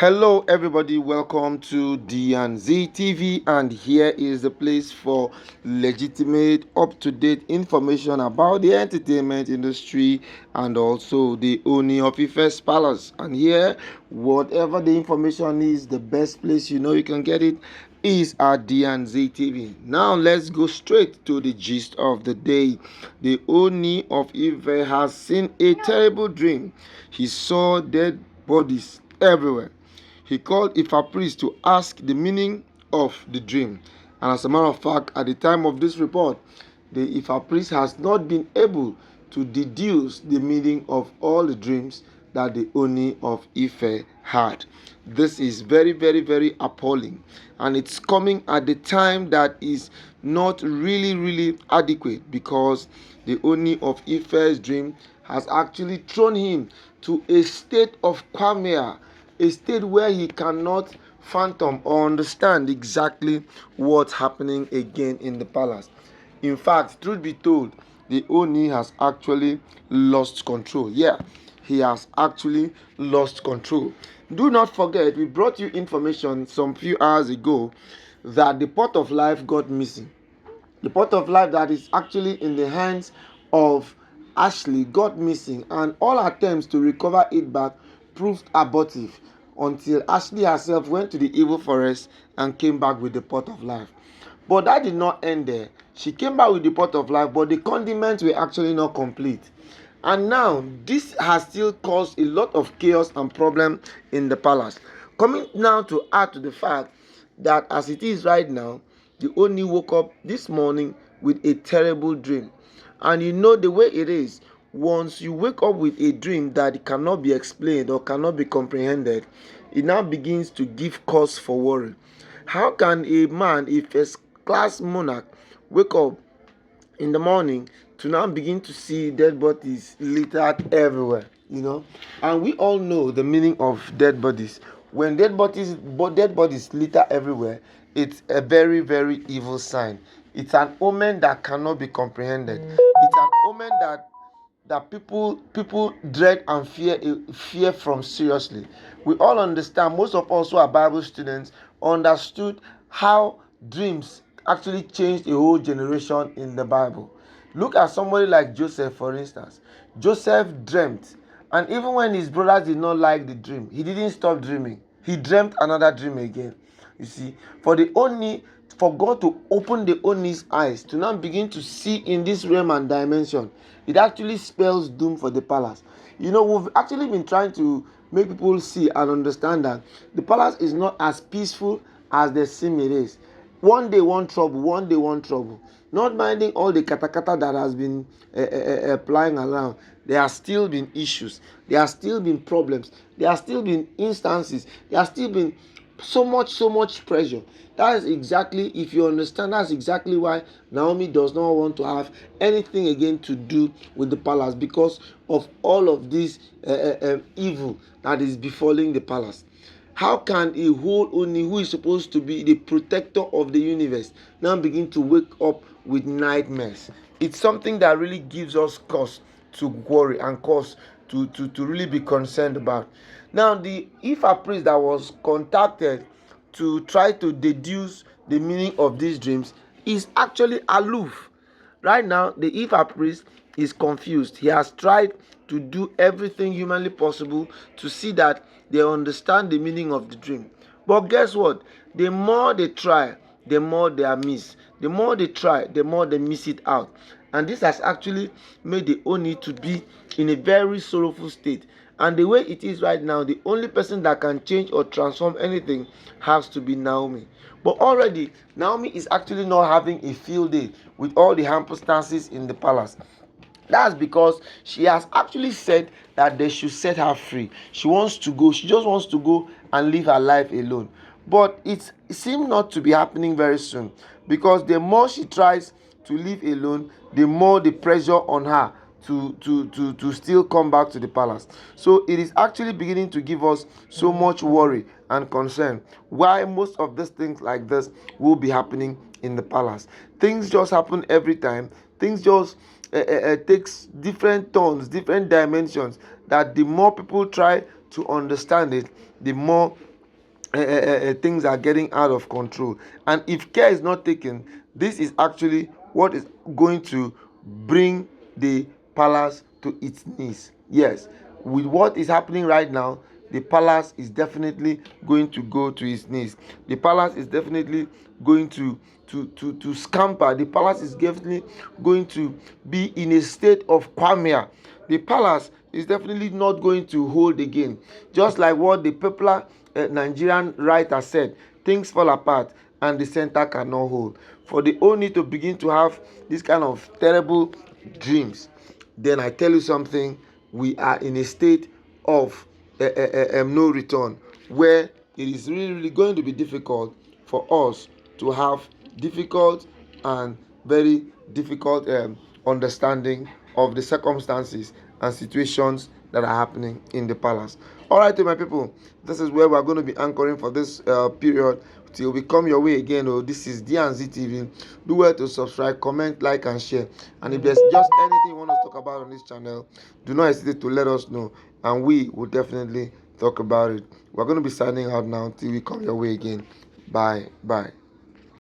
Hello, everybody. Welcome to D&Z TV, and here is the place for legitimate, up-to-date information about the entertainment industry and also the Ooni of Ife's palace. And here, whatever the information is, the best place you can get it is at D&Z TV. Now, let's go straight to the gist of the day. The Ooni of Ife has seen a terrible dream. He saw dead bodies everywhere. He called Ifa priest to ask the meaning of the dream. And as a matter of fact, at the time of this report, the Ifa priest has not been able to deduce the meaning of all the dreams that the Ooni of Ife had. This is very, very, very appalling. And it's coming at the time that is not really, really adequate, because the Ooni of Ife's dream has actually thrown him to a state of quagmire, a state where he cannot fathom or understand exactly what's happening again in the palace. In fact, truth be told, the Ooni has actually lost control. Yeah, he has actually lost control. Do not forget, we brought you information some few hours ago that the pot of life got missing. The pot of life that is actually in the hands of Ashley got missing, and all attempts to recover it back proved abortive until Ashley herself went to the evil forest and came back with the pot of life. But that did not end there. She came back with the pot of life, but the condiments were actually not complete. And now this has still caused a lot of chaos and problem in the palace. Coming now to add to the fact that as it is right now, the Ooni woke up this morning with a terrible dream. And you know the way it is, once you wake up with a dream that cannot be explained or cannot be comprehended, it now begins to give cause for worry. How can a man, a first class monarch, wake up in the morning to now begin to see dead bodies littered everywhere? And we all know the meaning of dead bodies. When dead bodies litter everywhere, it's a very, very evil sign. It's an omen that cannot be comprehended. It's an omen that people dread and fear from seriously. We all understand, most of us who are Bible students understood how dreams actually changed a whole generation in the Bible. Look at somebody like Joseph, for instance. Joseph dreamt, and even when his brothers did not like the dream, he didn't stop dreaming. He dreamt another dream again. You see, for God to open the Ooni's eyes to now begin to see in this realm and dimension, it actually spells doom for the palace. We've actually been trying to make people see and understand that the palace is not as peaceful as they seem it is. One day one trouble. Not minding all the katakata that has been flying around. There has still been issues. There has still been problems. There has still been instances. There has still been so much pressure. That is exactly, if you understand, that's exactly why Naomi does not want to have anything again to do with the palace, because of all of this evil that is befalling the palace. How can a whole Ooni, who is supposed to be the protector of the universe, now begin to wake up with nightmares? It's something that really gives us cause to worry and cause to really be concerned about. Now, the Ifa priest that was contacted to try to deduce the meaning of these dreams is actually aloof. Right now, the Ifa priest is confused. He has tried to do everything humanly possible to see that they understand the meaning of the dream. But guess what? The more they try, the more they are missed. The more they try, the more they miss it out. And this has actually made the Ooni to be in a very sorrowful state. And the way it is right now, the only person that can change or transform anything has to be Naomi. But already, Naomi is actually not having a field day with all the circumstances in the palace. That's because she has actually said that they should set her free. She wants to go. She just wants to go and live her life alone. But it seems not to be happening very soon, because the more she tries to live alone, the more the pressure on her to still come back to the palace. So it is actually beginning to give us so much worry and concern why most of these things like this will be happening in the palace. Things just happen every time. Things just takes different tones, different dimensions, that the more people try to understand it, the more things are getting out of control. And if care is not taken, this is actually what is going to bring the palace to its knees. Yes, with what is happening right now, the palace is definitely going to go to its knees. The palace is definitely going to scamper. The palace is definitely going to be in a state of quagmire. The palace is definitely not going to hold again. Just like what the popular Nigerian writer said, things fall apart and the center cannot hold. For the Ooni to begin to have this kind of terrible dreams, then I tell you something, we are in a state of no return, where it is really going to be difficult for us to have difficult and very difficult understanding of the circumstances and situations that are happening in the palace. All right, my people, this is where we are going to be anchoring for this period till we come your way again. Oh, this is D&Z TV. Do well to subscribe, comment, like, and share. And if there's just anything you want us to talk about on this channel, do not hesitate to let us know, and we will definitely talk about it. We're going to be signing out now till we come your way again. Bye.